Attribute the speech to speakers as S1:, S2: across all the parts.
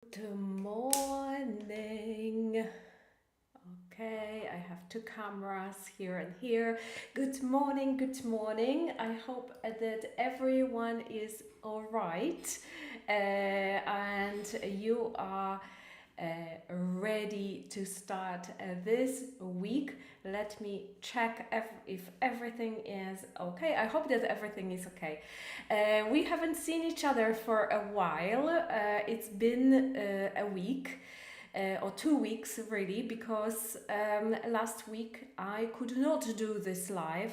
S1: Good morning. Okay, I have two cameras here and here. Good morning, good morning. I hope that everyone is all right and you are ready to start this week. Let me check if everything is okay. I hope that everything is okay. We haven't seen each other for a while. It's been a week. Or 2 weeks really, because last week I could not do this live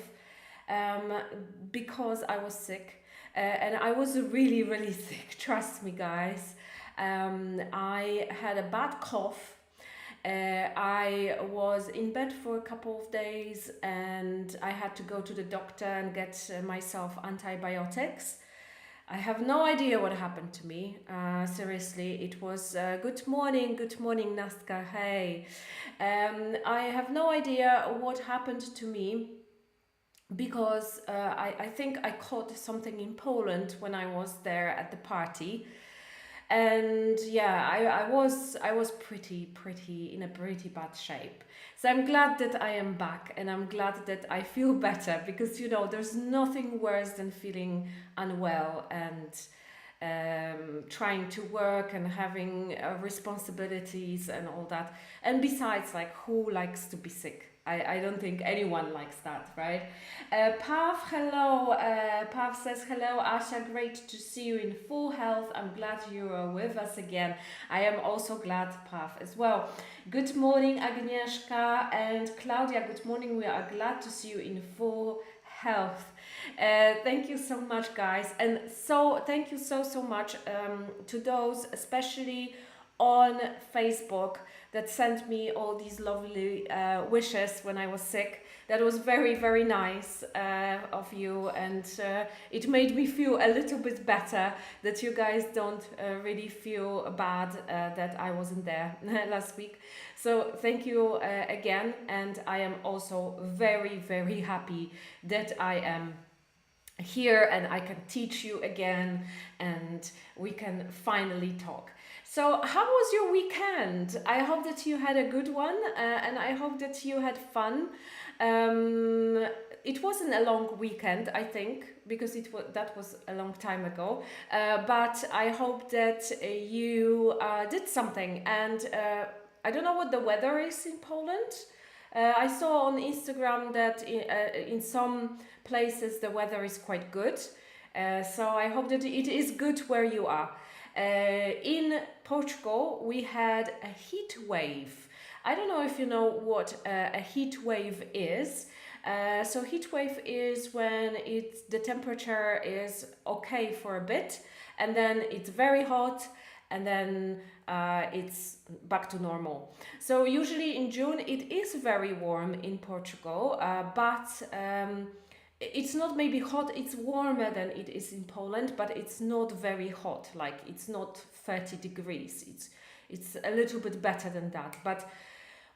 S1: because I was sick, and I was really, really sick. Trust me, guys. I had a bad cough. I was in bed for a couple of days and I had to go to the doctor and get myself antibiotics. I have no idea what happened to me. Seriously, it was good morning, Nastka. Hey, I have no idea what happened to me because I think I caught something in Poland when I was there at the party, and yeah, I was pretty in a pretty bad shape. So I'm glad that I am back, and I'm glad that I feel better, because there's nothing worse than feeling unwell and trying to work and having responsibilities and all that. And besides, like, who likes to be sick? I don't think anyone likes that, right? Pav, hello. Pav says, hello, Asha, great to see you in full health. I'm glad you are with us again. I am also glad, Pav, as well. Good morning, Agnieszka and Claudia. Good morning. We are glad to see you in full health. Thank you so much, guys. And so thank you so much to those, especially on Facebook, that sent me all these lovely wishes when I was sick. That was very, very nice of you, and it made me feel a little bit better that you guys don't really feel bad that I wasn't there last week. So thank you again, and I am also very, very happy that I am here and I can teach you again and we can finally talk. So, how was your weekend? I hope that you had a good one and I hope that you had fun. It wasn't a long weekend, I think, because that was a long time ago. But I hope that you did something. And I don't know what the weather is in Poland. I saw on Instagram that in some places the weather is quite good. So I hope that it is good where you are. In Portugal, we had a heat wave. I don't know if you know what a heat wave is. So heat wave is when the temperature is okay for a bit, and then it's very hot, and then it's back to normal. So usually in June it is very warm in Portugal, but it's not maybe hot, it's warmer than it is in Poland, but it's not very hot, like it's not 30 degrees. It's a little bit better than that. But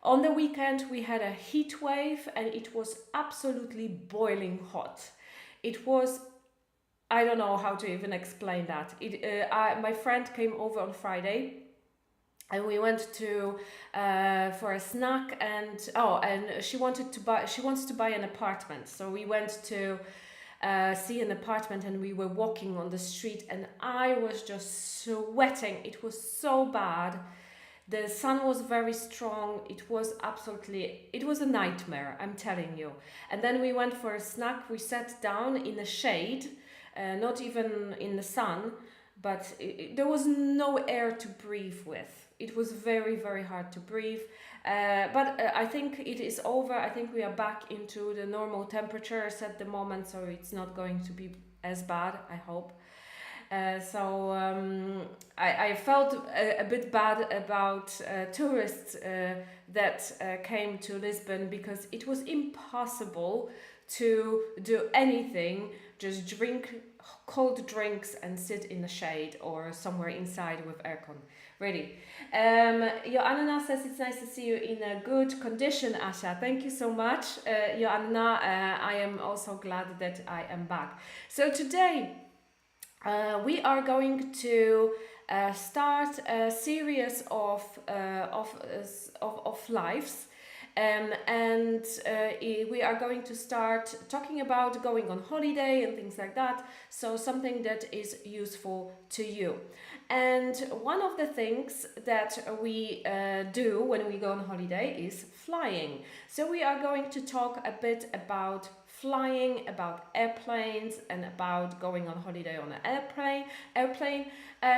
S1: on the weekend we had a heat wave and it was absolutely boiling hot. It was, I don't know how to even explain that. My friend came over on Friday and we went to for a snack, and she wants to buy an apartment. So we went to see an apartment and we were walking on the street and I was just sweating. It was so bad. The sun was very strong. It was a nightmare, I'm telling you. And then we went for a snack. We sat down in the shade, not even in the sun, but there was no air to breathe with. It was very, very hard to breathe. But I think it is over. I think we are back into the normal temperatures at the moment, so it's not going to be as bad, I hope. I felt a bit bad about tourists that came to Lisbon, because it was impossible to do anything, just drink cold drinks and sit in the shade or somewhere inside with aircon. Really. Joanna says it's nice to see you in a good condition, Asha. Thank you so much, Joanna. I am also glad that I am back. So today we are going to start a series of lives. And we are going to start talking about going on holiday and things like that, so something that is useful to you. And one of the things that we do when we go on holiday is flying. So we are going to talk a bit about flying, about airplanes, and about going on holiday on an airplane.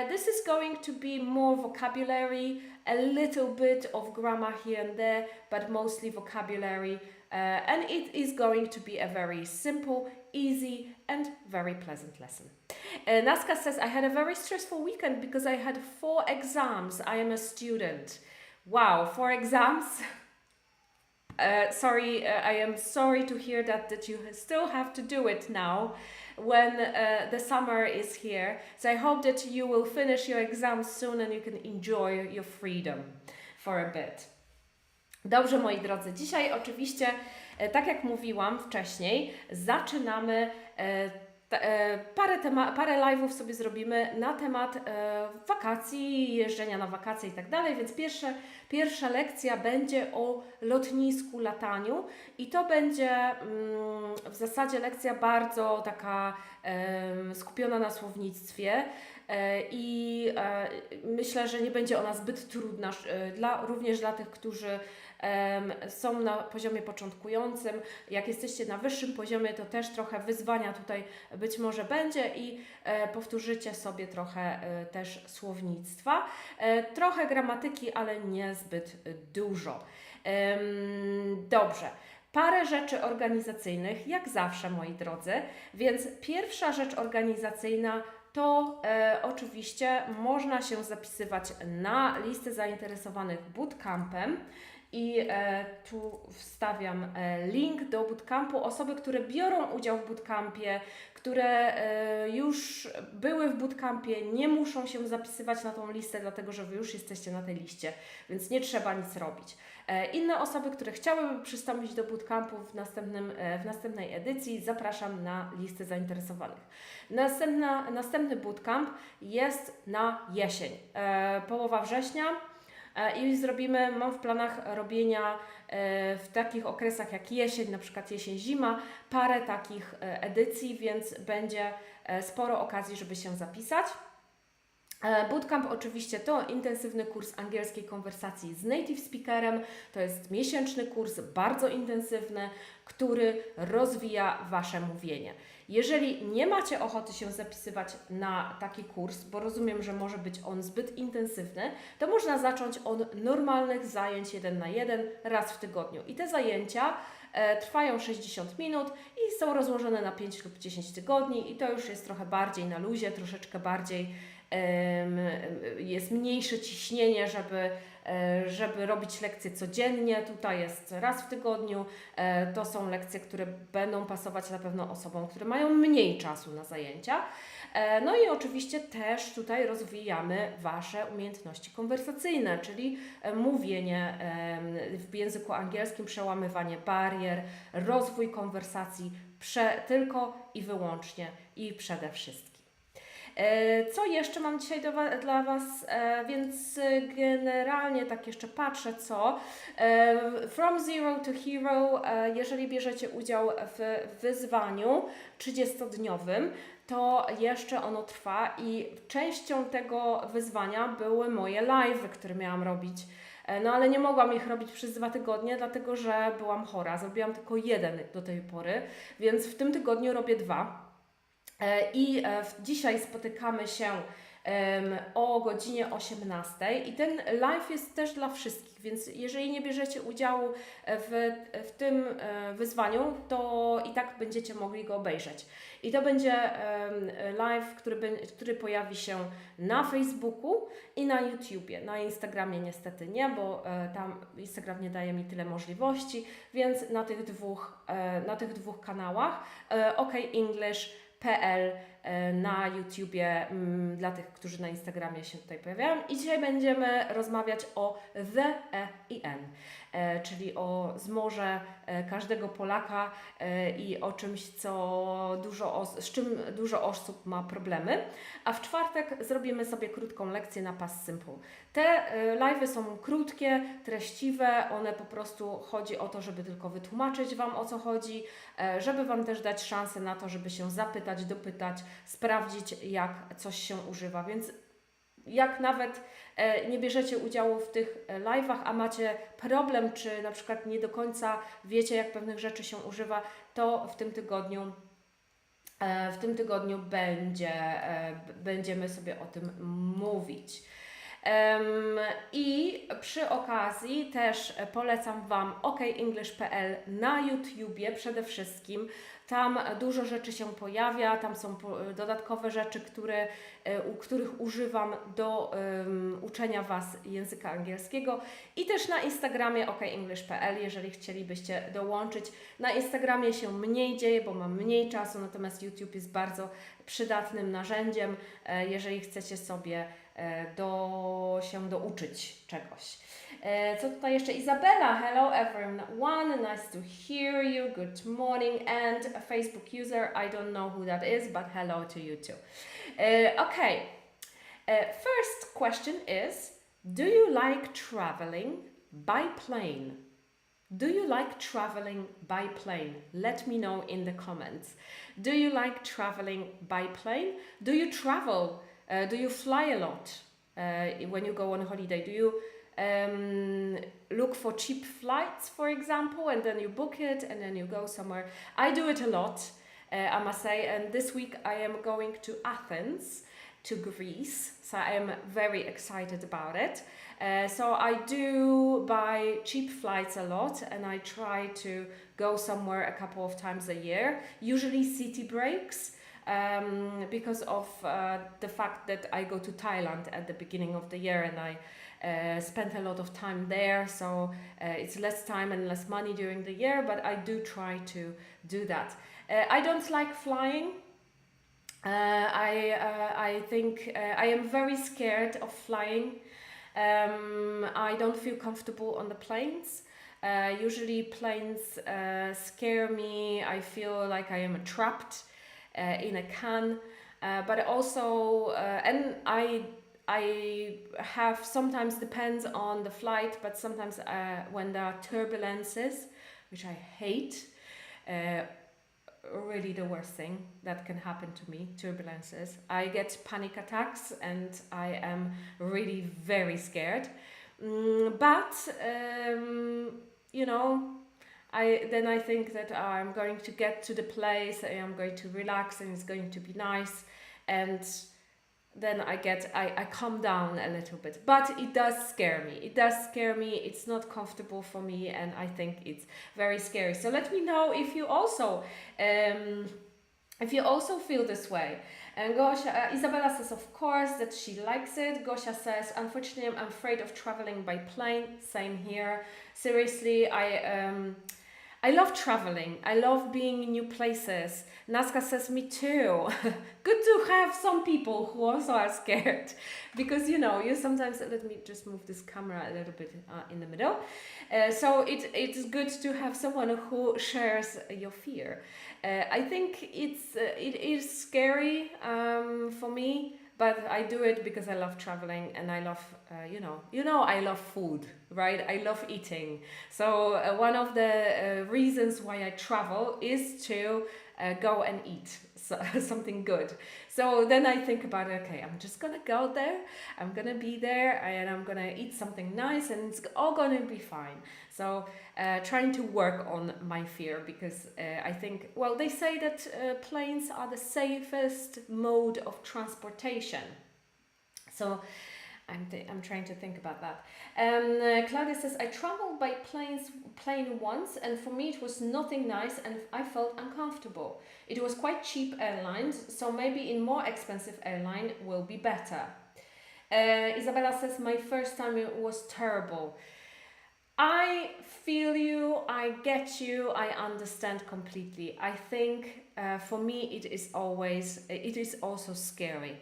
S1: This is going to be more vocabulary, a little bit of grammar here and there, but mostly vocabulary. And it is going to be a very simple, easy, and very pleasant lesson. Nazca says, I had a very stressful weekend because I had 4 exams. I am a student. Wow, 4 exams? I am sorry to hear that you still have to do it now when the summer is here. So I hope that you will finish your exams soon and you can enjoy your freedom for a bit. Dobrze, moi drodzy, dzisiaj oczywiście, tak jak mówiłam wcześniej, zaczynamy parę live'ów sobie zrobimy na temat wakacji, jeżdżenia na wakacje i tak dalej, więc pierwsza lekcja będzie o lotnisku, lataniu i to będzie w zasadzie lekcja bardzo taka skupiona na słownictwie i myślę, że nie będzie ona zbyt trudna, również dla tych, którzy są na poziomie początkującym. Jak jesteście na wyższym poziomie, to też trochę wyzwania tutaj być może będzie i powtórzycie sobie trochę też słownictwa. Trochę gramatyki, ale niezbyt dużo. Dobrze. Parę rzeczy organizacyjnych, jak zawsze, moi drodzy. Więc pierwsza rzecz organizacyjna to oczywiście można się zapisywać na listę zainteresowanych bootcampem. I tu wstawiam link do bootcampu. Osoby, które biorą udział w bootcampie, które już były w bootcampie, nie muszą się zapisywać na tą listę, dlatego że Wy już jesteście na tej liście, więc nie trzeba nic robić. Inne osoby, które chciałyby przystąpić do bootcampu w następnej edycji, zapraszam na listę zainteresowanych. Następny bootcamp jest na jesień, połowa września. I mam w planach robienia w takich okresach jak jesień, na przykład jesień-zima, parę takich edycji, więc będzie sporo okazji, żeby się zapisać. Bootcamp oczywiście to intensywny kurs angielskiej konwersacji z native speakerem. To jest miesięczny kurs, bardzo intensywny, który rozwija Wasze mówienie. Jeżeli nie macie ochoty się zapisywać na taki kurs, bo rozumiem, że może być on zbyt intensywny, to można zacząć od normalnych zajęć 1 na 1 raz w tygodniu. I te zajęcia trwają 60 minut i są rozłożone na 5 lub 10 tygodni i to już jest trochę bardziej na luzie, troszeczkę bardziej jest mniejsze ciśnienie, żeby robić lekcje codziennie. Tutaj jest raz w tygodniu. To są lekcje, które będą pasować na pewno osobom, które mają mniej czasu na zajęcia. No i oczywiście też tutaj rozwijamy Wasze umiejętności konwersacyjne, czyli mówienie w języku angielskim, przełamywanie barier, rozwój konwersacji tylko i wyłącznie i przede wszystkim. Co jeszcze mam dzisiaj dla Was, więc generalnie tak jeszcze patrzę, From Zero to Hero, jeżeli bierzecie udział w wyzwaniu 30-dniowym, to jeszcze ono trwa i częścią tego wyzwania były moje live'y, które miałam robić. No ale nie mogłam ich robić przez 2 tygodnie, dlatego że byłam chora. Zrobiłam tylko 1 do tej pory, więc w tym tygodniu robię 2. I dzisiaj spotykamy się o godzinie 18 i ten live jest też dla wszystkich, więc jeżeli nie bierzecie udziału w tym wyzwaniu, to i tak będziecie mogli go obejrzeć. I to będzie live, który pojawi się na Facebooku i na YouTubie. Na Instagramie niestety nie, bo tam Instagram nie daje mi tyle możliwości, więc na tych dwóch kanałach OK English.pl na YouTubie dla tych, którzy na Instagramie się tutaj pojawiają. I dzisiaj będziemy rozmawiać o the, i n, czyli o zmorze każdego Polaka i o czymś, z czym dużo osób ma problemy. A w czwartek zrobimy sobie krótką lekcję na past simple. Te live'y są krótkie, treściwe, one po prostu chodzi o to, żeby tylko wytłumaczyć Wam, o co chodzi, żeby Wam też dać szansę na to, żeby się zapytać, dopytać, sprawdzić, jak coś się używa. Więc jak nawet nie bierzecie udziału w tych live'ach, a macie problem, czy na przykład nie do końca wiecie, jak pewnych rzeczy się używa, to w tym tygodniu będziemy sobie o tym mówić. I przy okazji też polecam Wam okenglish.pl na YouTubie przede wszystkim. Tam dużo rzeczy się pojawia, tam są dodatkowe rzeczy, których używam do uczenia Was języka angielskiego. I też na Instagramie okenglish.pl, jeżeli chcielibyście dołączyć. Na Instagramie się mniej dzieje, bo mam mniej czasu, natomiast YouTube jest bardzo przydatnym narzędziem, jeżeli chcecie sobie się douczyć czegoś. Co tutaj jeszcze? Izabela, hello everyone, nice to hear you, good morning, and a Facebook user, I don't know who that is, but hello to you too. Okay, first question is, do you like traveling by plane? Do you like traveling by plane? Let me know in the comments. Do you like traveling by plane? Do you travel? Do you fly a lot when you go on holiday? Do you look for cheap flights, for example, and then you book it and then you go somewhere? I do it a lot, I must say, and this week I am going to Athens, to Greece, so I am very excited about it. So I do buy cheap flights a lot, and I try to go somewhere a couple of times a year, usually city breaks. Because of the fact that I go to Thailand at the beginning of the year and I spent a lot of time there, so it's less time and less money during the year, but I do try to do that. I don't like flying. I think I am very scared of flying. I don't feel comfortable on the planes. Usually planes scare me. I feel like I am trapped in a can, but also and I have sometimes depends on the flight, but sometimes when there are turbulences, which I hate, really the worst thing that can happen to me, turbulences, I get panic attacks and I am really very scared. But you know, I think that I'm going to get to the place, I'm going to relax and it's going to be nice, and then I calm down a little bit. But it does scare me. It's not comfortable for me, and I think it's very scary. So let me know if you also feel this way. And Gosia, Isabella says, of course, that she likes it. Gosia says, unfortunately, I'm afraid of traveling by plane. Same here. Seriously, I love traveling. I love being in new places. Nazca says, me too. Good to have some people who also are scared. Because, you sometimes, let me just move this camera a little bit in the middle. So it's good to have someone who shares your fear. I think it is scary for me, but I do it because I love traveling and I love, I love food, right? I love eating. So one of the reasons why I travel is to go and eat something good. So then I think about, okay, I'm just gonna go there, I'm gonna be there, and I'm gonna eat something nice, and it's all gonna be fine. So trying to work on my fear, because I think, well, they say that planes are the safest mode of transportation. So I'm trying to think about that. Claudia says, I traveled by plane once, and for me it was nothing nice and I felt uncomfortable. It was quite cheap airlines, so maybe in more expensive airline will be better. Isabella says, my first time it was terrible. I feel you, I get you, I understand completely. I think for me it is also scary.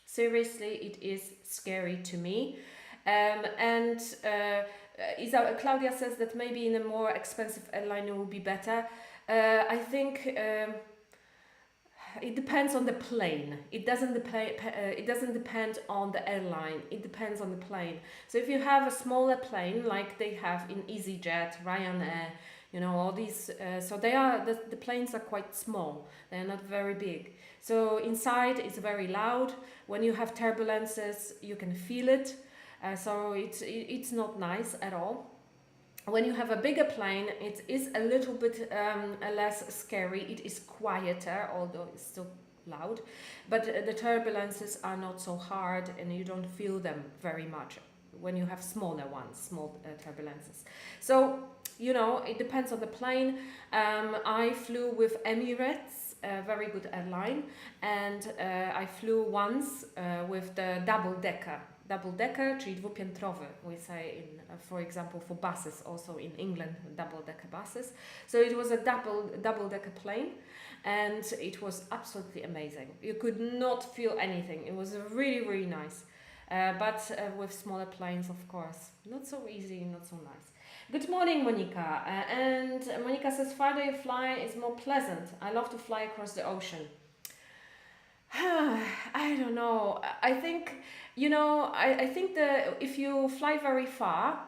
S1: Seriously, it is scary to me. And Claudia says that maybe in a more expensive airline it will be better. I think it depends on the plane. It doesn't depend on the airline. It depends on the plane. So if you have a smaller plane like they have in EasyJet, Ryanair, you know, all these, so the planes are quite small. They're not very big. So inside it's very loud. When you have turbulences, you can feel it. So it's not nice at all. When you have a bigger plane, it is a little bit less scary. It is quieter, although it's still loud. But the turbulences are not so hard and you don't feel them very much when you have smaller ones, small turbulences. So, you know, it depends on the plane. I flew with Emirates, a very good airline, and I flew once with the double-decker, czyli dwupiętrowy, we say in, for example, for buses, also in England, double-decker buses. So it was a double-decker plane, and it was absolutely amazing. You could not feel anything. It was really, really nice. But with smaller planes, of course, not so easy, not so nice. Good morning, Monica. And Monica says, farther you fly is more pleasant. I love to fly across the ocean. I don't know. I think, you know, I think that if you fly very far,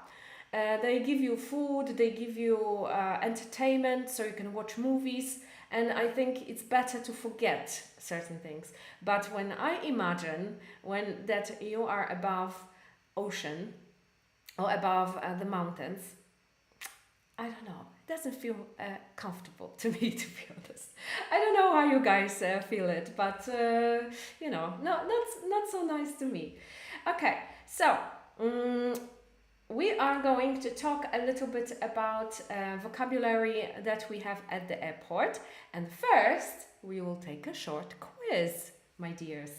S1: they give you food, they give you entertainment, so you can watch movies, and I think it's better to forget certain things. But when I imagine that you are above ocean or above the mountains, I don't know. It doesn't feel comfortable to me, to be honest. I don't know how you guys feel it, but you know, not so nice to me. Okay, so we are going to talk a little bit about vocabulary that we have at the airport. And first, we will take a short quiz, my dears.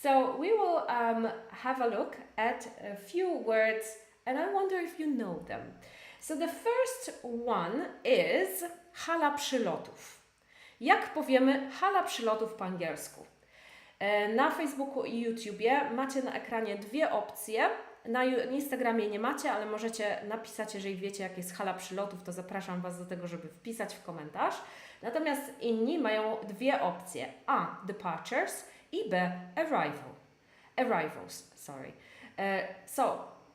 S1: So we will have a look at a few words, and I wonder if you know them. So the first one is hala przylotów. Jak powiemy hala przylotów po angielsku? Na Facebooku i YouTubie macie na ekranie dwie opcje. Na Instagramie nie macie, ale możecie napisać, jeżeli wiecie, jak jest hala przylotów, to zapraszam Was do tego, żeby wpisać w komentarz. Natomiast inni mają dwie opcje. A. Departures i B. Arrivals. Sorry.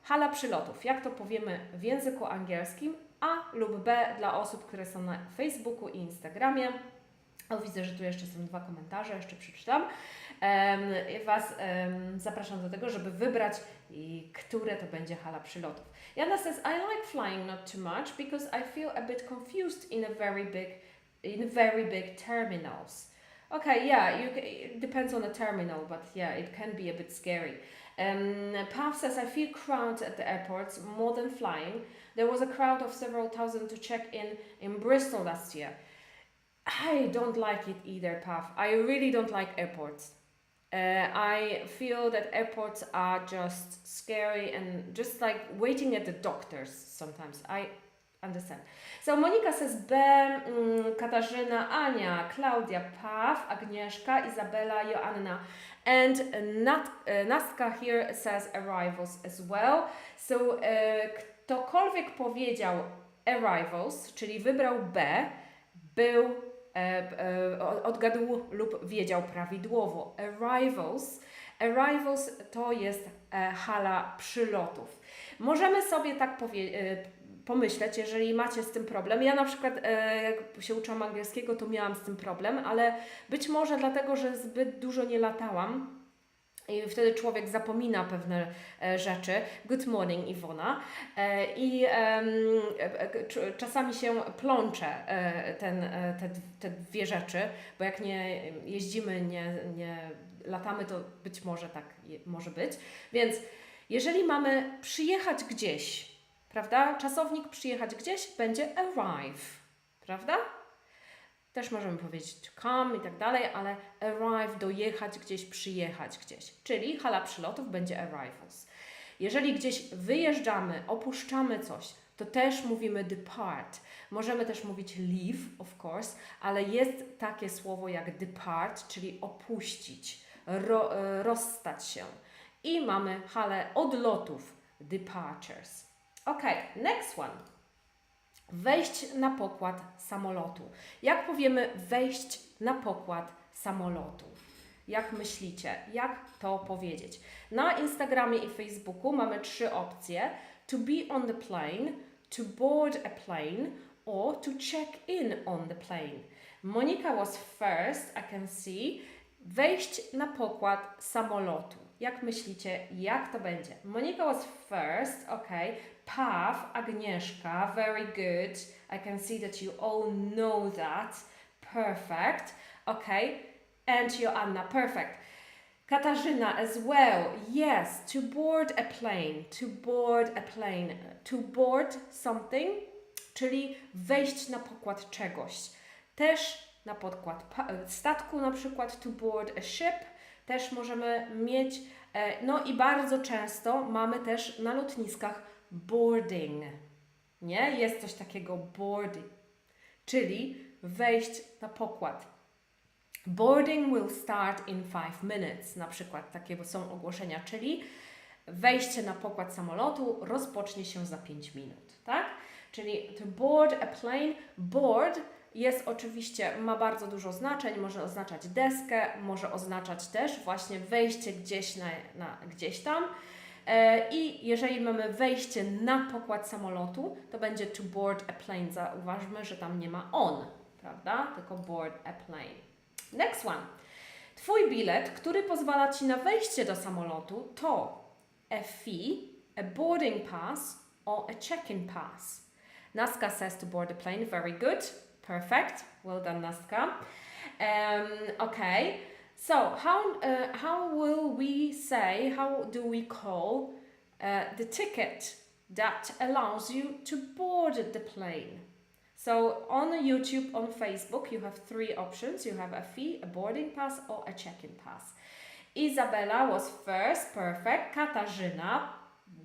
S1: Hala przylotów. Jak to powiemy w języku angielskim? A lub B dla osób, które są na Facebooku i Instagramie. O, widzę, że tu jeszcze są dwa komentarze, jeszcze przeczytam. Was zapraszam do tego, żeby wybrać, które to będzie hala przylotów. Jana says, I like flying not too much because I feel a bit confused in very big terminals. Okay, yeah, it depends on the terminal, but yeah, it can be a bit scary. Pav says, I feel crowded at the airports more than flying. There was a crowd of several thousand to check in Bristol last year. I don't like it either, Pav. I really don't like airports. I feel that airports are just scary and just like waiting at the doctors sometimes. I understand. So Monica says B, Katarzyna, Ania, Klaudia, Pav, Agnieszka, Izabela, Joanna. And Nastka here says arrivals as well. So ktokolwiek powiedział arrivals, czyli wybrał B, odgadł lub wiedział prawidłowo. Arrivals to jest hala przylotów. Możemy sobie tak pomyśleć, jeżeli macie z tym problem. Ja na przykład, jak się uczyłam angielskiego, to miałam z tym problem, ale być może dlatego, że zbyt dużo nie latałam i wtedy człowiek zapomina pewne rzeczy. Good morning, Iwona. I czasami się plącze te dwie rzeczy, bo jak nie jeździmy, nie latamy, to być może tak może być. Więc jeżeli mamy przyjechać gdzieś, prawda? Czasownik przyjechać gdzieś będzie arrive, prawda? Też możemy powiedzieć to come i tak dalej, ale arrive, dojechać gdzieś, przyjechać gdzieś. Czyli hala przylotów będzie arrivals. Jeżeli gdzieś wyjeżdżamy, opuszczamy coś, to też mówimy depart. Możemy też mówić leave, of course, ale jest takie słowo jak depart, czyli opuścić, rozstać się. I mamy halę odlotów, departures. Ok, next one. Wejść na pokład samolotu. Jak powiemy wejść na pokład samolotu? Jak myślicie? Jak to powiedzieć? Na Instagramie i Facebooku mamy 3 opcje. To be on the plane, to board a plane, or to check in on the plane. Monica was first, I can see. Wejść na pokład samolotu. Jak myślicie, jak to będzie? Monica was first, okay. Path, Agnieszka, very good. I can see that you all know that. Perfect. Okay. And Joanna, perfect. Katarzyna as well. Yes, to board a plane. To board a plane. To board something, czyli wejść na pokład czegoś. Też na pokład statku, na przykład to board a ship. Też możemy mieć, no i bardzo często mamy też na lotniskach boarding. Nie? Jest coś takiego boarding, czyli wejść na pokład. Boarding will start in 5 minutes. Na przykład takie są ogłoszenia, czyli wejście na pokład samolotu rozpocznie się za 5 minut. Tak? Czyli to board a plane. Board jest oczywiście, ma bardzo dużo znaczeń, może oznaczać deskę, może oznaczać też właśnie wejście gdzieś gdzieś tam. I jeżeli mamy wejście na pokład samolotu, to będzie to board a plane. Zauważmy, że tam nie ma on, prawda? Tylko board a plane. Next one. Twój bilet, który pozwala Ci na wejście do samolotu, to a fee, a boarding pass or a check-in pass. Naska says to board a plane. Very good. Perfect. Well done, Naska. Okay. So, how will we say, how do we call the ticket that allows you to board the plane? So, on YouTube, on Facebook, you have 3 options. You have a fee, a boarding pass, or a check-in pass. Isabella was first. Perfect. Katarzyna,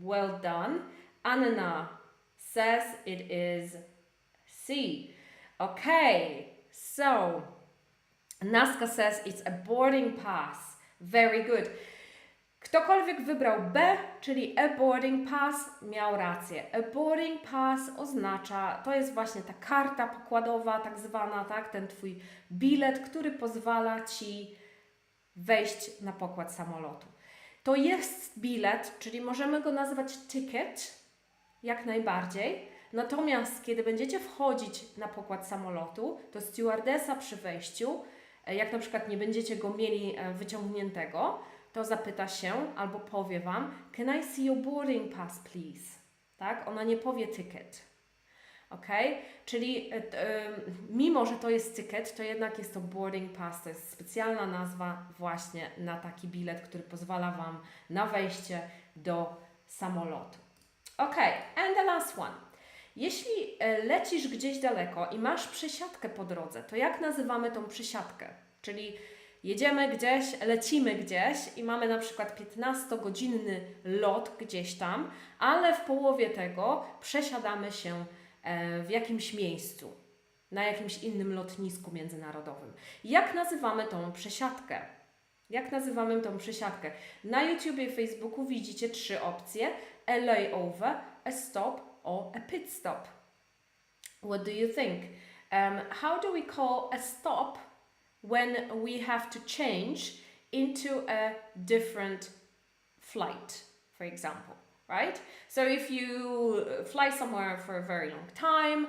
S1: well done. Anna says it is C. Okay, so Naska says it's a boarding pass. Very good. Ktokolwiek wybrał B, czyli a boarding pass, miał rację. A boarding pass oznacza, to jest właśnie ta karta pokładowa, tak zwana, tak, ten Twój bilet, który pozwala Ci wejść na pokład samolotu. To jest bilet, czyli możemy go nazywać ticket, jak najbardziej. Natomiast kiedy będziecie wchodzić na pokład samolotu, to stewardesa przy wejściu, jak na przykład nie będziecie go mieli wyciągniętego, to zapyta się albo powie Wam: Can I see your boarding pass, please? Tak? Ona nie powie ticket. Ok? Czyli mimo, że to jest ticket, to jednak jest to boarding pass. To jest specjalna nazwa właśnie na taki bilet, który pozwala Wam na wejście do samolotu. Ok, and the last one. Jeśli lecisz gdzieś daleko i masz przesiadkę po drodze, to jak nazywamy tą przesiadkę? Czyli jedziemy gdzieś, lecimy gdzieś i mamy na przykład 15-godzinny lot gdzieś tam, ale w połowie tego przesiadamy się w jakimś miejscu, na jakimś innym lotnisku międzynarodowym. Jak nazywamy tą przesiadkę? Jak nazywamy tą przesiadkę? Na YouTubie i Facebooku widzicie 3 opcje: a layover, a stop or a pit stop. What do you think? How do we call a stop when we have to change into a different flight, for example, right? So if you fly somewhere for a very long time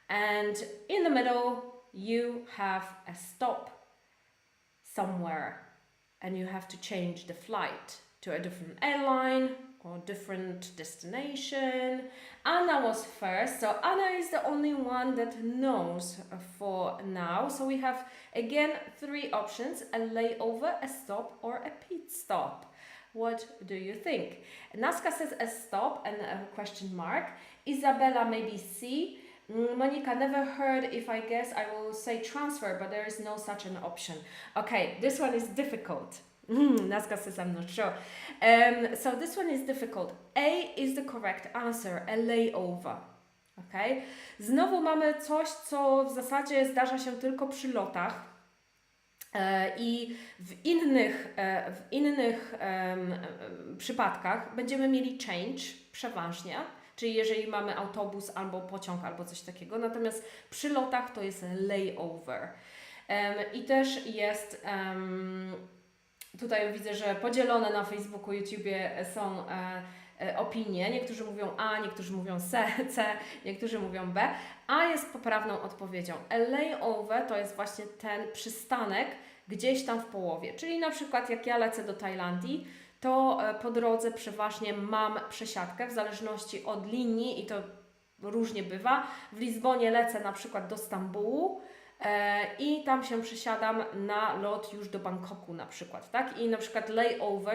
S1: and in the middle you have a stop somewhere and you have to change the flight to a different airline or different destination. Anna was first, so Anna is the only one that knows for now. So we have again 3 options: a layover, a stop or a pit stop. What do you think? Naska says a stop and a question mark. Isabella maybe C. Monica, never heard. If I guess, I will say transfer, but there is no such an option. Okay, this one is difficult. Naska says I'm not sure. So this one is difficult. A is the correct answer, a layover. Okay? Znowu mamy coś, co w zasadzie zdarza się tylko przy lotach. I w innych przypadkach będziemy mieli change przeważnie, czyli jeżeli mamy autobus albo pociąg albo coś takiego, natomiast przy lotach to jest layover. I też jest, tutaj widzę, że podzielone na Facebooku, YouTubie są opinie. Niektórzy mówią A, niektórzy mówią C, niektórzy mówią B. A jest poprawną odpowiedzią. A layover to jest właśnie ten przystanek gdzieś tam w połowie. Czyli na przykład jak ja lecę do Tajlandii, to po drodze przeważnie mam przesiadkę w zależności od linii i to różnie bywa. W Lizbonie lecę na przykład do Stambułu i tam się przesiadam na lot już do Bangkoku na przykład, tak? I na przykład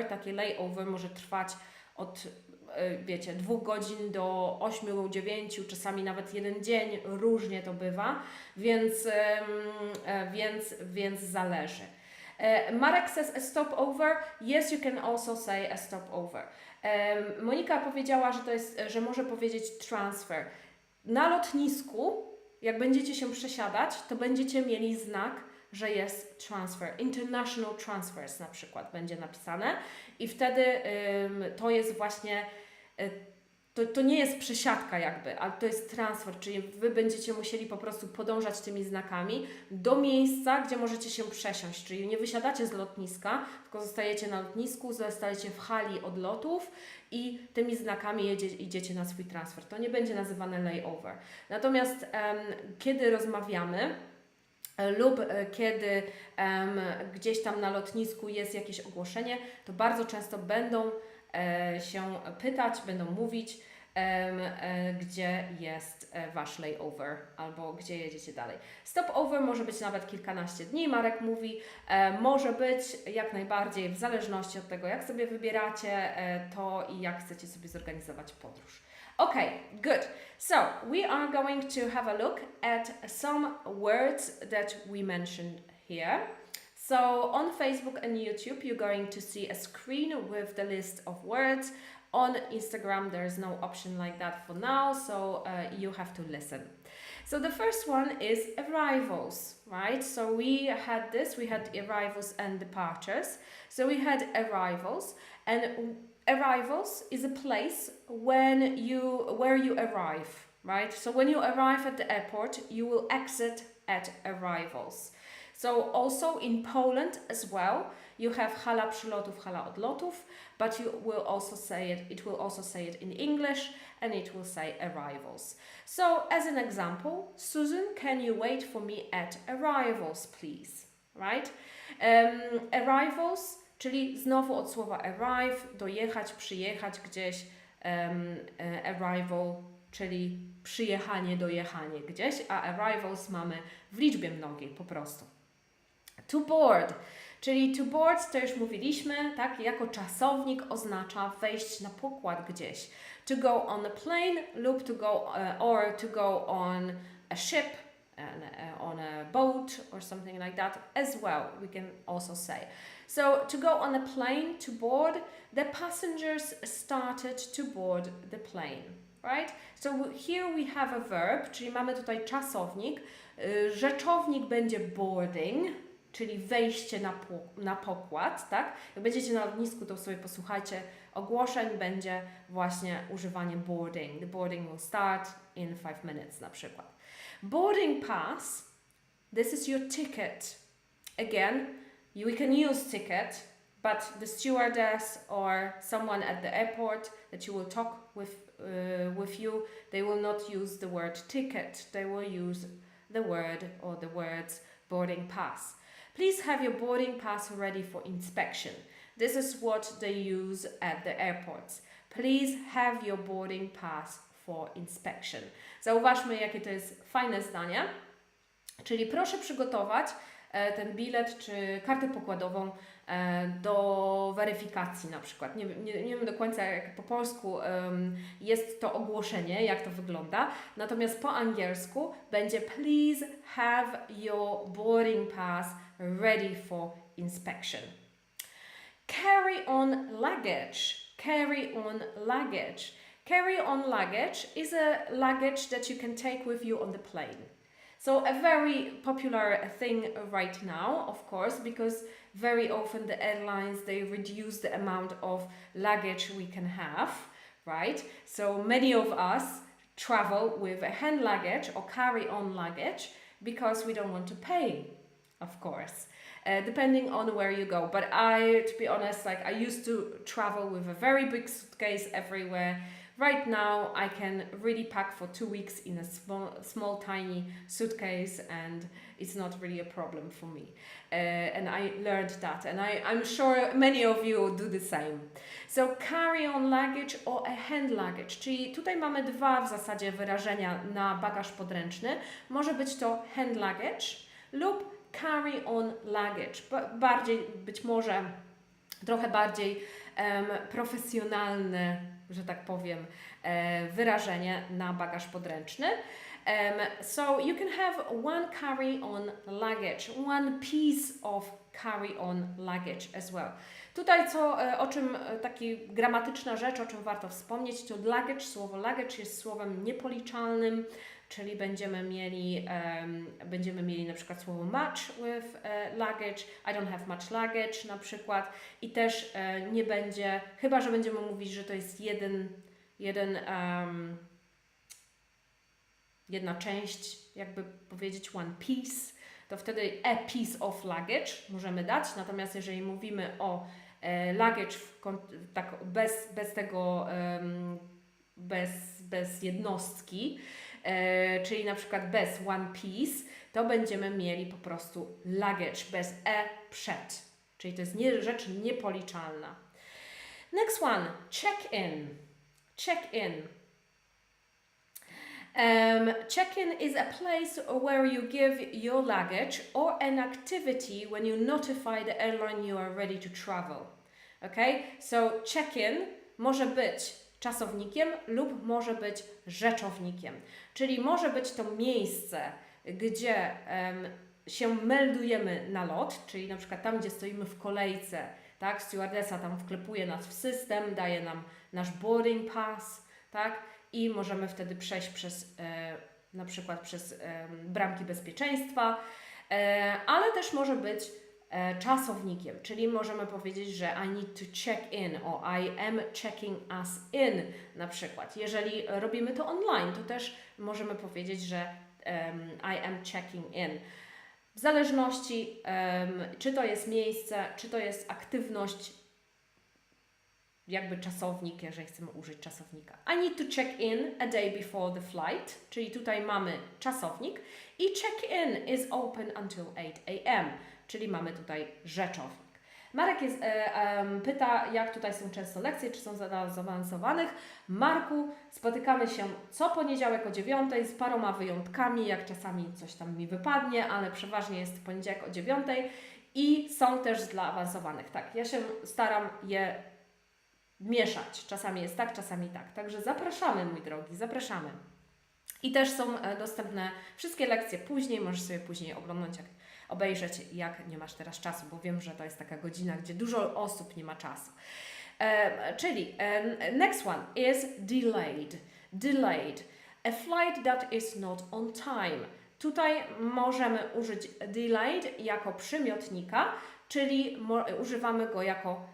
S1: takie layover może trwać od, wiecie, 2 godzin do 8, 9, czasami nawet 1 dzień, różnie to bywa, więc zależy. Marek says a stopover. Yes, you can also say a stopover. Monika powiedziała, że może powiedzieć transfer. Na lotnisku, jak będziecie się przesiadać, to będziecie mieli znak, że jest transfer. International transfers na przykład będzie napisane i wtedy to jest właśnie, to nie jest przesiadka jakby, ale to jest transfer, czyli Wy będziecie musieli po prostu podążać tymi znakami do miejsca, gdzie możecie się przesiąść, czyli nie wysiadacie z lotniska, tylko zostajecie na lotnisku, zostajecie w hali odlotów i tymi znakami idziecie na swój transfer. To nie będzie nazywane layover. Natomiast kiedy rozmawiamy lub kiedy gdzieś tam na lotnisku jest jakieś ogłoszenie, to bardzo często będą się pytać, będą mówić, gdzie jest Wasz layover albo gdzie jedziecie dalej. Stopover może być nawet kilkanaście dni, Marek mówi, może być jak najbardziej w zależności od tego, jak sobie wybieracie to i jak chcecie sobie zorganizować podróż. Okay, good. So we are going to have a look at some words that we mentioned here. So on Facebook and YouTube, you're going to see a screen with the list of words. On Instagram, there is no option like that for now, so you have to listen. So the first one is arrivals, right? So we had arrivals and departures. So we had arrivals, and arrivals is a place where you arrive, right? So when you arrive at the airport, you will exit at arrivals. So also in Poland as well, you have hala przylotów, hala odlotów, but it will also say it in English, and it will say arrivals. So as an example, Susan, can you wait for me at arrivals, please? Right? Arrivals, czyli znowu od słowa arrive, dojechać, przyjechać gdzieś, arrival, czyli przyjechanie, dojechanie gdzieś, a arrivals mamy w liczbie mnogiej po prostu. To board, czyli to board, to już mówiliśmy, tak, jako czasownik oznacza wejść na pokład gdzieś. To go on a plane lub to go on a ship, on a boat or something like that as well, we can also say. So to go on a plane, to board, the passengers started to board the plane, right? So here we have a verb, czyli mamy tutaj czasownik, rzeczownik będzie boarding, czyli wejście na pokład, tak? Jak będziecie na lotnisku, to sobie posłuchajcie ogłoszeń, będzie właśnie używanie boarding. The boarding will start in 5 minutes na przykład. Boarding pass, this is your ticket. Again, we can use ticket, but the stewardess or someone at the airport that you will talk with you, they will not use the word ticket. They will use the word or the words boarding pass. Please have your boarding pass ready for inspection. This is what they use at the airports. Please have your boarding pass for inspection. Zauważmy, jakie to jest fajne zdanie. Czyli proszę przygotować ten bilet czy kartę pokładową do weryfikacji na przykład. Nie wiem do końca jak po polsku jest to ogłoszenie, jak to wygląda. Natomiast po angielsku będzie please have your boarding pass ready for inspection. Carry on luggage. Carry on luggage. Carry-on luggage is a luggage that you can take with you on the plane. So a very popular thing right now, of course, because very often the airlines, they reduce the amount of luggage we can have, right? So many of us travel with a hand luggage or carry-on luggage because we don't want to pay, of course, depending on where you go. But to be honest, like I used to travel with a very big suitcase everywhere. Right now, I can really pack for 2 weeks in a small tiny suitcase, and it's not really a problem for me. And I learned that, and I'm sure many of you do the same. So carry-on luggage or a hand luggage, czyli tutaj mamy dwa w zasadzie wyrażenia na bagaż podręczny. Może być to hand luggage lub carry-on luggage. Bardziej, być może trochę bardziej profesjonalne, że tak powiem, wyrażenie na bagaż podręczny. So you can have one carry-on luggage, one piece of carry-on luggage as well. Tutaj o czym taki gramatyczna rzecz, o czym warto wspomnieć, to luggage, słowo luggage jest słowem niepoliczalnym, czyli będziemy mieli na przykład słowo much with luggage, I don't have much luggage na przykład i też nie będzie, chyba że będziemy mówić, że to jest jedna część, jakby powiedzieć one piece, to wtedy a piece of luggage możemy dać, natomiast jeżeli mówimy o luggage tak bez tego, bez jednostki, czyli na przykład bez one piece, to będziemy mieli po prostu luggage bez przed, czyli to jest rzecz niepoliczalna. Next one, check-in. Check-in. Check-in is a place where you give your luggage or an activity when you notify the airline you are ready to travel. Okay? So check-in może być czasownikiem lub może być rzeczownikiem. Czyli może być to miejsce, gdzie się meldujemy na lot, czyli na przykład tam, gdzie stoimy w kolejce, tak? Stewardessa tam wklepuje nas w system, daje nam nasz boarding pass, tak? I możemy wtedy przejść na przykład przez bramki bezpieczeństwa, ale też może być czasownikiem, czyli możemy powiedzieć, że I need to check in or I am checking us in na przykład. Jeżeli robimy to online, to też możemy powiedzieć, że I am checking in. W zależności, czy to jest miejsce, czy to jest aktywność, jakby czasownik, jeżeli chcemy użyć czasownika. I need to check in a day before the flight, czyli tutaj mamy czasownik i check in is open until 8 a.m., czyli mamy tutaj rzeczownik. Marek pyta, jak tutaj są często lekcje, czy są za zaawansowanych. Marku, spotykamy się co poniedziałek o 9 z paroma wyjątkami, jak czasami coś tam mi wypadnie, ale przeważnie jest poniedziałek o 9 i są też dla awansowanych. Tak, ja się staram je mieszać. Czasami jest tak, czasami tak. Także zapraszamy, mój drogi, zapraszamy. I też są dostępne wszystkie lekcje później, możesz sobie później obejrzeć, jak nie masz teraz czasu, bo wiem, że to jest taka godzina, gdzie dużo osób nie ma czasu. Czyli next one is delayed. Delayed. A flight that is not on time. Tutaj możemy użyć delayed jako przymiotnika, czyli używamy go jako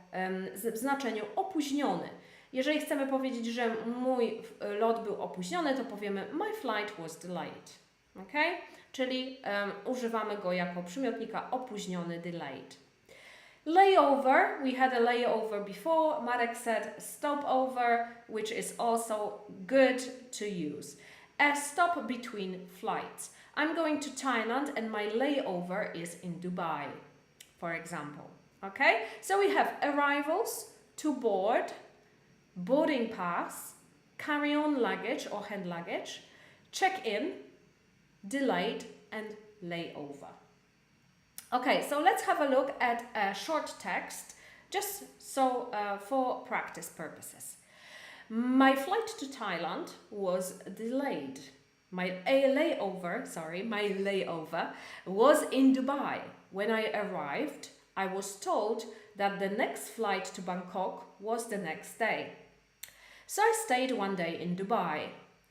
S1: w znaczeniu opóźniony. Jeżeli chcemy powiedzieć, że mój lot był opóźniony, to powiemy my flight was delayed. Okay? Czyli używamy go jako przymiotnika opóźniony, delayed. Layover, we had a layover before. Marek said stopover, which is also good to use. A stop between flights. I'm going to Thailand and my layover is in Dubai, for example. Okay, so we have arrivals, to board, boarding pass, carry-on luggage or hand luggage, check-in, delayed and layover. Okay, so let's have a look at a short text, just so for practice purposes. My flight to Thailand was delayed. My layover was in Dubai. When I arrived, I was told that the next flight to Bangkok was the next day. So I stayed one day in Dubai.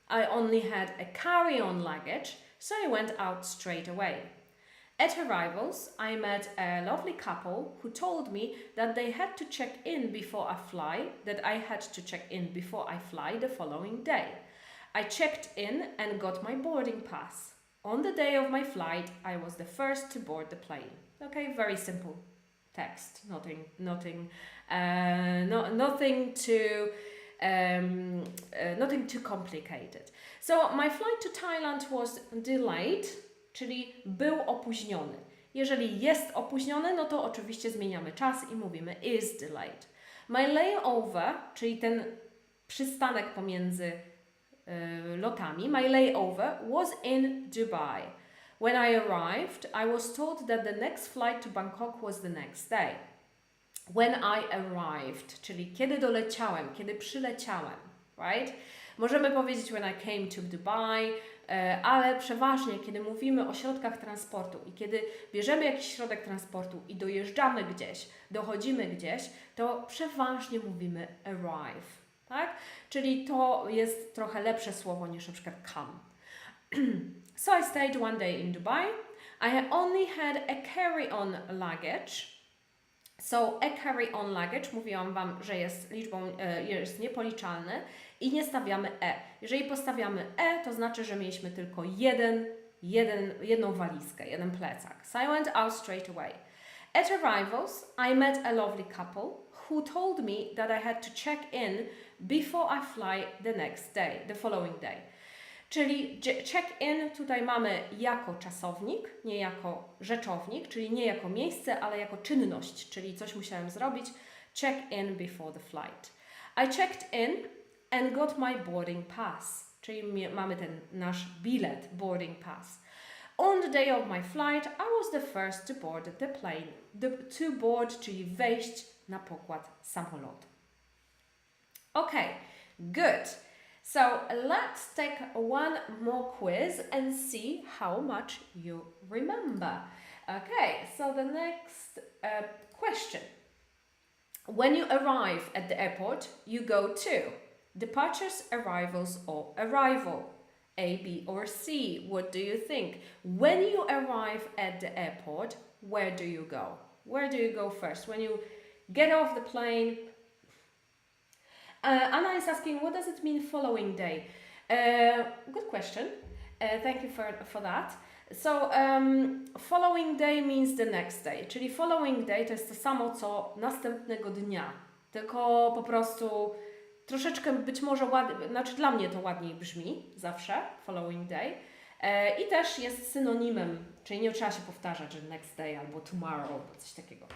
S1: I only had a carry-on luggage, so I went out straight away. At arrivals, I met a lovely couple who told me that they had to check in before I fly, the following day. I checked in and got my boarding pass. On the day of my flight, I was the first to board the plane. Okay, very simple text, nothing too complicated. So my flight to Thailand was delayed, czyli był opóźniony. Jeżeli jest opóźniony, no to oczywiście zmieniamy czas i mówimy is delayed. My layover, czyli ten przystanek pomiędzy lotami, my layover was in Dubai. When I arrived, I was told that the next flight to Bangkok was the next day. When I arrived, czyli kiedy doleciałem, kiedy przyleciałem, right? Możemy powiedzieć when I came to Dubai, ale przeważnie, kiedy mówimy o środkach transportu i kiedy bierzemy jakiś środek transportu i dojeżdżamy gdzieś, dochodzimy gdzieś, to przeważnie mówimy arrive, tak? Czyli to jest trochę lepsze słowo niż na przykład come. So I stayed one day in Dubai. I only had a carry-on luggage. So a carry-on luggage, mówiłam Wam, że jest jest niepoliczalny i nie stawiamy e. Jeżeli postawiamy e, to znaczy, że mieliśmy tylko jedną walizkę, jeden plecak. So I went out straight away. At arrivals, I met a lovely couple who told me that I had to check in before I fly the following day. Czyli check-in tutaj mamy jako czasownik, nie jako rzeczownik, czyli nie jako miejsce, ale jako czynność, czyli coś musiałem zrobić. Check in before the flight. I checked in and got my boarding pass, czyli mamy ten nasz bilet, boarding pass. On the day of my flight, I was the first to board the plane. To board, czyli wejść na pokład samolotu. Okay, good. So let's take one more quiz and see how much you remember. Okay, so the next question. When you arrive at the airport, you go to departures, arrivals, or arrival. A, B, or C. What do you think? When you arrive at the airport, where do you go? Where do you go first? When you get off the plane, Anna is asking, what does it mean following day? Good question. Thank you for that. So, following day means the next day. Czyli following day to jest to samo, co następnego dnia. Tylko po prostu troszeczkę być może ładnie, znaczy dla mnie to ładniej brzmi zawsze, following day. I też jest synonimem, czyli nie trzeba się powtarzać, że next day albo tomorrow, albo coś takiego.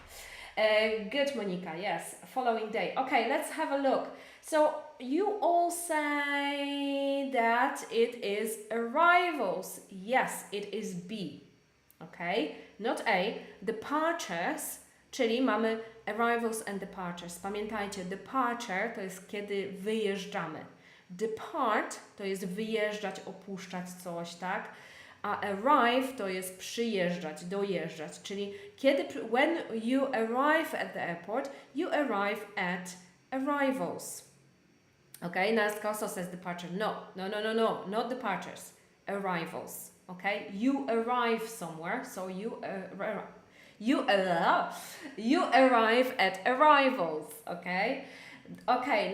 S1: Good, Monica, yes, following day. Okay, let's have a look. So you all say that it is arrivals. Yes, it is B. Okay, not A. Departures, czyli mamy arrivals and departures. Pamiętajcie, departure to jest kiedy wyjeżdżamy. Depart to jest wyjeżdżać, opuszczać coś, tak? A arrive to jest przyjeżdżać, dojeżdżać, czyli when you arrive at the airport, you arrive at arrivals. Okay, Nastka also says departure. No, not departures, arrivals. Okay, you arrive somewhere, so you arrive at arrivals. Okay,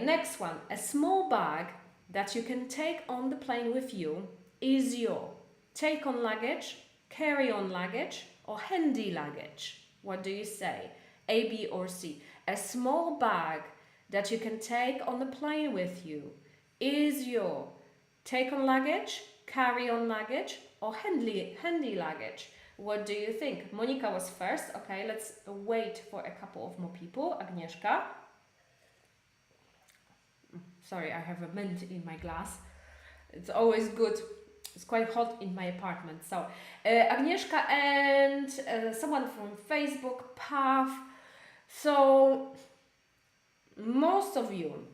S1: next one. A small bag that you can take on the plane with you is your take-on luggage, carry-on luggage, or handy luggage. What do you say? A, B, or C? A small bag that you can take on the plane with you is your take-on luggage, carry-on luggage, or handy luggage. What do you think? Monica was first. Okay, let's wait for a couple of more people. Agnieszka. Sorry, I have a mint in my glass. It's always good. It's quite hot in my apartment. So, Agnieszka and someone from Facebook, Pav. So, most of you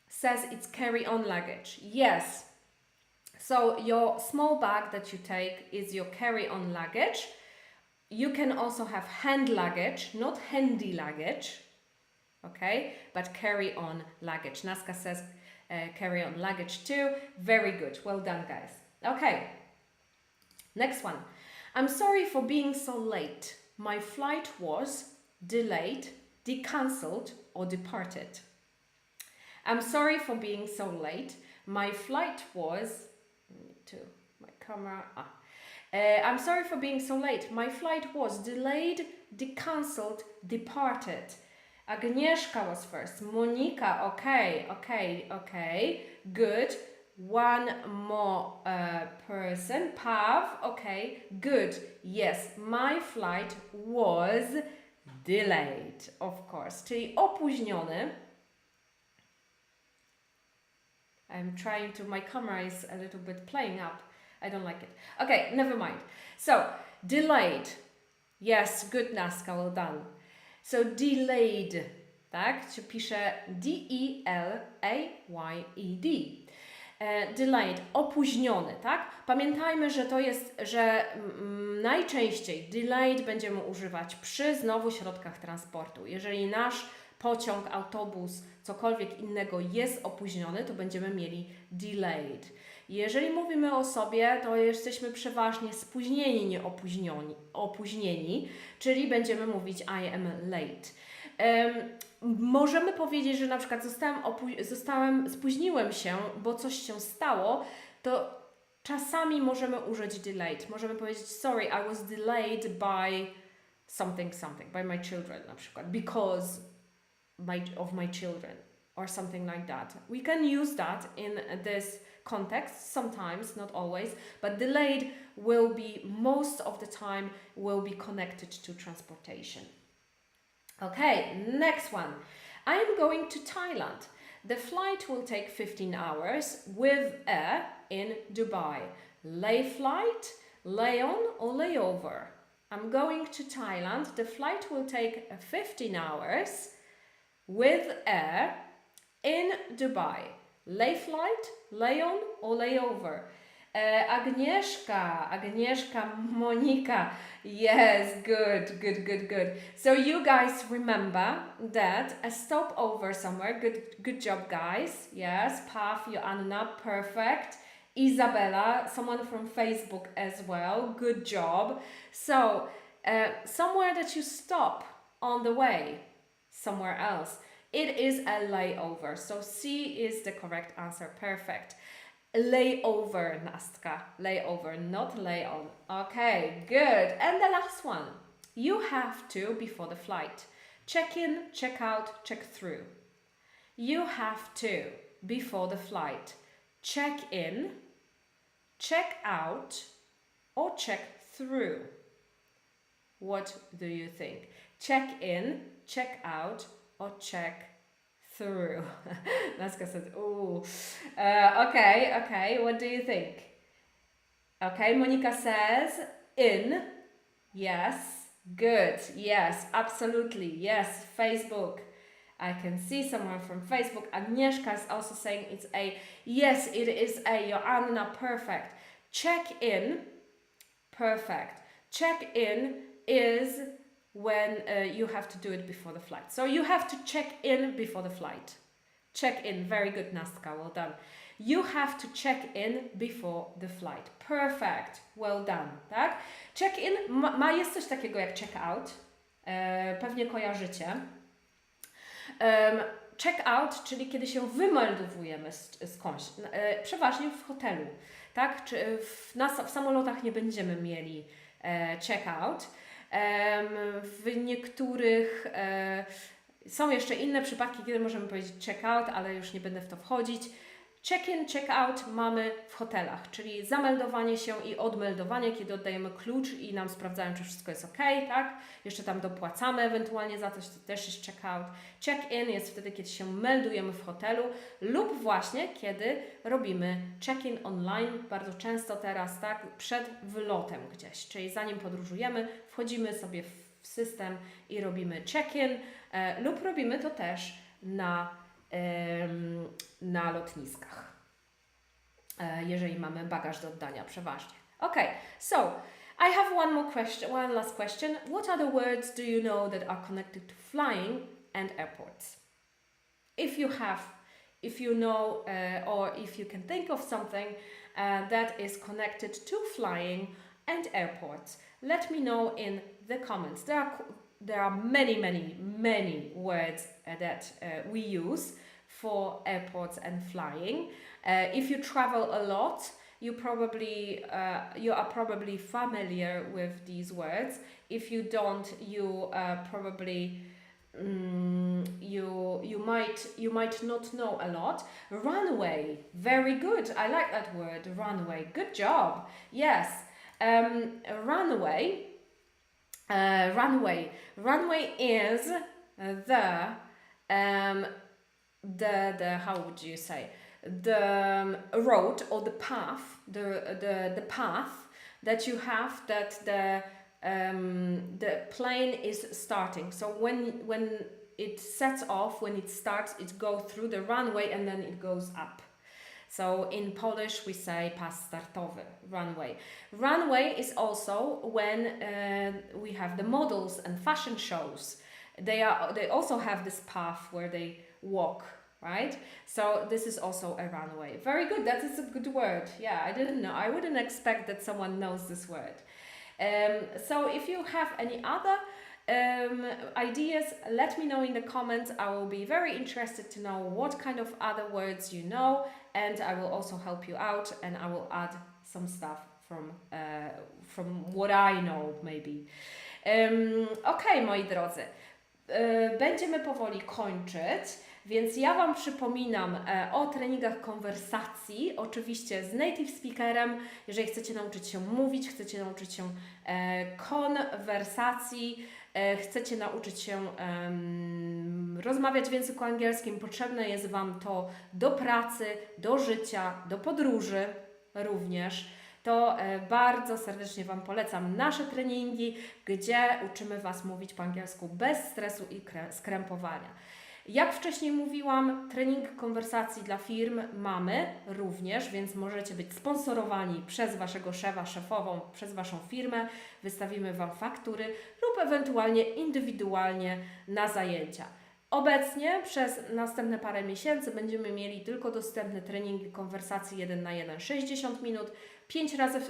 S1: says it's carry-on luggage. Yes. So, your small bag that you take is your carry-on luggage. You can also have hand luggage, not handy luggage. Okay, but carry-on luggage. Naska says carry on luggage too. Very good. Well done, guys. Okay. Next one. I'm sorry for being so late. My flight was delayed, decancelled, or departed. I'm sorry for being so late. My flight was... to my camera. I'm sorry for being so late. My flight was delayed, decancelled, departed. Agnieszka was first. Monika, okay. Good. One more person. Pav, okay. Good. Yes, my flight was delayed, of course. Czyli opóźniony. I'm trying to, my camera is a little bit playing up. I don't like it. Okay, never mind. So, delayed. Yes, good, Naska, well done. So, delayed, tak? Się pisze D-E-L-A-Y-E-D. Delayed, opóźniony, tak? Pamiętajmy, że to jest, że najczęściej delayed będziemy używać przy znowu środkach transportu. Jeżeli nasz pociąg, autobus, cokolwiek innego jest opóźniony, to będziemy mieli delayed. Jeżeli mówimy o sobie, to jesteśmy przeważnie spóźnieni, nie opóźnieni, czyli będziemy mówić I am late. Możemy powiedzieć, że na przykład spóźniłem się, bo coś się stało, to czasami możemy użyć delayed. Możemy powiedzieć, sorry, I was delayed by something, by my children na przykład, because of my children, or something like that. We can use that in this context, sometimes, not always, but delayed will be, most of the time, will be connected to transportation. Okay, next one. I am going to Thailand. The flight will take 15 hours with a in Dubai. Lay flight, lay on or layover. I'm going to Thailand. The flight will take 15 hours with a in Dubai. Lay flight, lay on or layover. Agnieszka, Monika. Yes, good. So you guys remember that a stopover somewhere. Good job, guys. Yes, Pav, Joanna, perfect. Isabella, someone from Facebook as well. Good job. So, somewhere that you stop on the way, somewhere else. It is a layover. So C is the correct answer. Perfect. Layover, Nastka. Layover, not lay on. Okay, good. And the last one. You have to, before the flight, check in, check out, check through. You have to, before the flight, check in, check out, or check through. What do you think? Check in, check out, or check through. Naska said, ooh. Okay, what do you think? Okay, Monica says, in. Yes, good. Yes, absolutely. Yes, Facebook. I can see someone from Facebook. Agnieszka is also saying it's A. Yes, it is A. Joanna, perfect. Check in, perfect. Check in is when you have to do it before the flight. So you have to check in before the flight. Check in, very good, Nastka, well done. You have to check in before the flight. Perfect, well done, tak? Check in jest coś takiego jak check out, pewnie kojarzycie. Check out, czyli kiedy się wymeldowujemy skądś, przeważnie w hotelu, tak? Czy w samolotach nie będziemy mieli check out. W niektórych są jeszcze inne przypadki, kiedy możemy powiedzieć check out, ale już nie będę w to wchodzić. Check-in, check-out mamy w hotelach, czyli zameldowanie się i odmeldowanie, kiedy oddajemy klucz i nam sprawdzają, czy wszystko jest ok, tak? Jeszcze tam dopłacamy ewentualnie za coś, to też jest check-out. Check-in jest wtedy, kiedy się meldujemy w hotelu lub właśnie, kiedy robimy check-in online, bardzo często teraz, tak? Przed wylotem gdzieś, czyli zanim podróżujemy, wchodzimy sobie w system i robimy check-in lub robimy to też na lotniskach, jeżeli mamy bagaż do oddania przeważnie. Okay, so I have one last question. What are the words do you know that are connected to flying and airports? If if you know or if you can think of something that is connected to flying and airports. Let me know in the comments. There are many words that we use for airports and flying. If you travel a lot, you are probably familiar with these words. If you don't, you probably you might not know a lot. Runway, very good. I like that word, runway. Good job. Yes. Runway is the how would you say, the road or the path, the path that you have, that the plane is starting. So when it sets off, when it starts, it goes through the runway and then it goes up. So in Polish we say pas startowy, runway. Runway is also when we have the models and fashion shows. They also have this path where they walk, right? So this is also a runway. Very good, that is a good word. Yeah, I didn't know. I wouldn't expect that someone knows this word. So if you have any other ideas, let me know in the comments. I will be very interested to know what kind of other words you know, and I will also help you out, and I will add some stuff from what I know maybe. Okej, moi drodzy, będziemy powoli kończyć, więc ja Wam przypominam o treningach konwersacji, oczywiście z native speakerem. Jeżeli chcecie nauczyć się mówić, chcecie nauczyć się konwersacji, chcecie nauczyć się rozmawiać w języku angielskim, potrzebne jest Wam to do pracy, do życia, do podróży również, to bardzo serdecznie Wam polecam nasze treningi, gdzie uczymy Was mówić po angielsku bez stresu i skrępowania. Jak wcześniej mówiłam, trening konwersacji dla firm mamy również, więc możecie być sponsorowani przez Waszego szefa, szefową, przez Waszą firmę. Wystawimy Wam faktury lub ewentualnie indywidualnie na zajęcia. Obecnie przez następne parę miesięcy będziemy mieli tylko dostępne treningi konwersacji 1 na 1, 60 minut, 5 razy,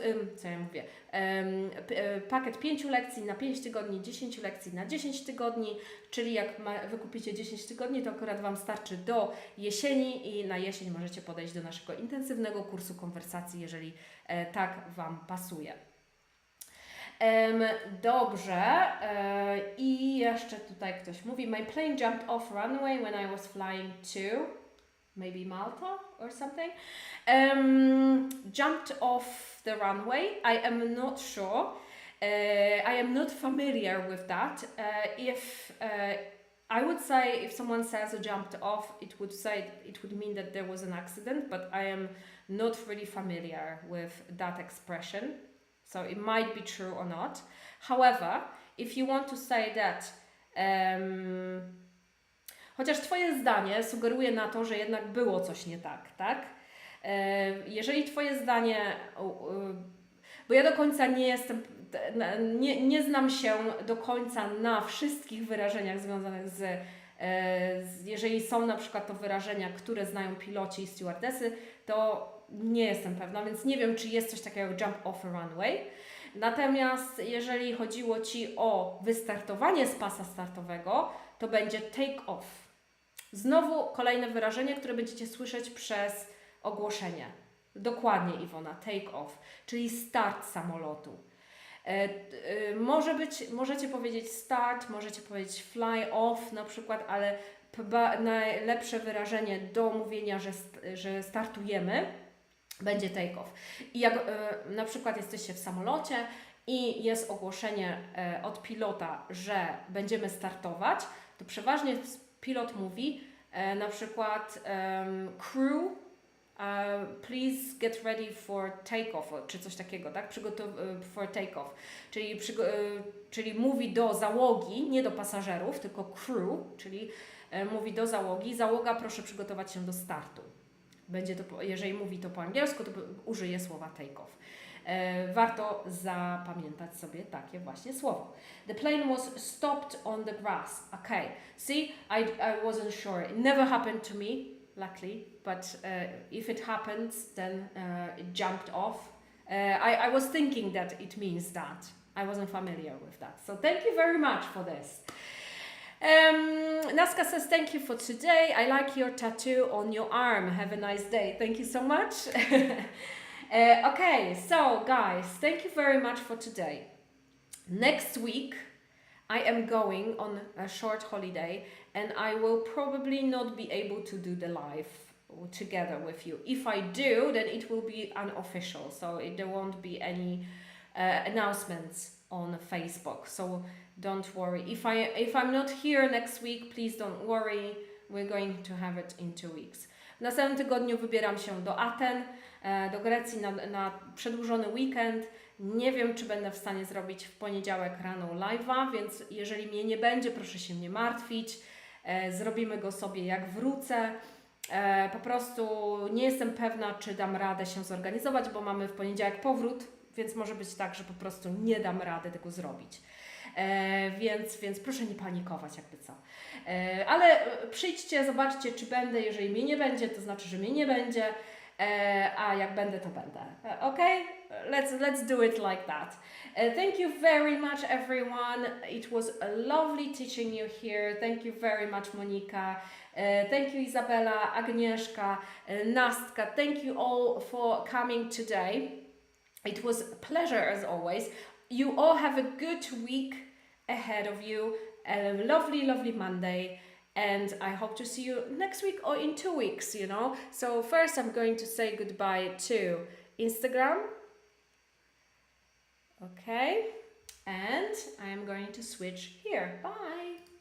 S1: pakiet 5 lekcji na 5 tygodni, 10 lekcji na 10 tygodni, czyli jak wykupicie 10 tygodni, to akurat Wam starczy do jesieni i na jesień możecie podejść do naszego intensywnego kursu konwersacji, jeżeli tak Wam pasuje. Dobrze, i jeszcze tutaj ktoś mówi, my plane jumped off runway when I was flying to maybe Malta or something. Jumped off the runway, I am not sure. I am not familiar with that. I would say if someone says jumped off, it would mean that there was an accident, but I am not really familiar with that expression. So it might be true or not. However, if you want to say that, chociaż Twoje zdanie sugeruje na to, że jednak było coś nie tak, tak? Jeżeli Twoje zdanie, bo ja do końca nie jestem, nie znam się do końca na wszystkich wyrażeniach związanych jeżeli są na przykład to wyrażenia, które znają piloci i stewardesy, to nie jestem pewna, więc nie wiem, czy jest coś takiego jak jump off a runway. Natomiast jeżeli chodziło Ci o wystartowanie z pasa startowego, to będzie take off. Znowu kolejne wyrażenie, które będziecie słyszeć przez ogłoszenie. Dokładnie, Iwona, take off, czyli start samolotu. Możecie powiedzieć start, możecie powiedzieć fly off na przykład, ale najlepsze wyrażenie do mówienia, że startujemy, będzie take off. I jak na przykład jesteście w samolocie i jest ogłoszenie od pilota, że będziemy startować, to przeważnie pilot mówi na przykład crew, please get ready for take-off, czy coś takiego, tak? For take-off. Czyli mówi do załogi, nie do pasażerów, tylko crew, czyli mówi do załogi, załoga, proszę przygotować się do startu. Będzie to, jeżeli mówi to po angielsku, to użyje słowa take-off. Warto zapamiętać sobie takie właśnie słowo. The plane was stopped on the grass. Okay. See, I wasn't sure. It never happened to me. luckily, but if it happens, then it jumped off. I was thinking that it means that. I wasn't familiar with that. So thank you very much for this. Naska says, thank you for today. I like your tattoo on your arm. Have a nice day. Thank you so much. Okay, so guys, thank you very much for today. Next week, I am going on a short holiday and I will probably not be able to do the live together with you. If I do, then it will be unofficial, so there won't be any announcements on Facebook. So don't worry. If I'm not here next week, please don't worry. We're going to have it in 2 weeks. W następnym tygodniu wybieram się do Aten, do Grecji na przedłużony weekend. Nie wiem, czy będę w stanie zrobić w poniedziałek rano live'a, więc jeżeli mnie nie będzie, proszę się nie martwić. Zrobimy go sobie jak wrócę. Po prostu nie jestem pewna, czy dam radę się zorganizować, bo mamy w poniedziałek powrót, więc może być tak, że po prostu nie dam rady tego zrobić. Więc proszę nie panikować, jakby co. Ale przyjdźcie, zobaczcie, czy będę. Jeżeli mnie nie będzie, to znaczy, że mnie nie będzie. A jak będę, to będę. Okay? Let's do it like that. Thank you very much, everyone. It was a lovely teaching you here. Thank you very much, Monika. Thank you, Izabela, Agnieszka, Nastka. Thank you all for coming today. It was a pleasure as always. You all have a good week ahead of you. A lovely, lovely Monday. And I hope to see you next week or in 2 weeks, you know. So first I'm going to say goodbye to Instagram. Okay. And I'm going to switch here. Bye.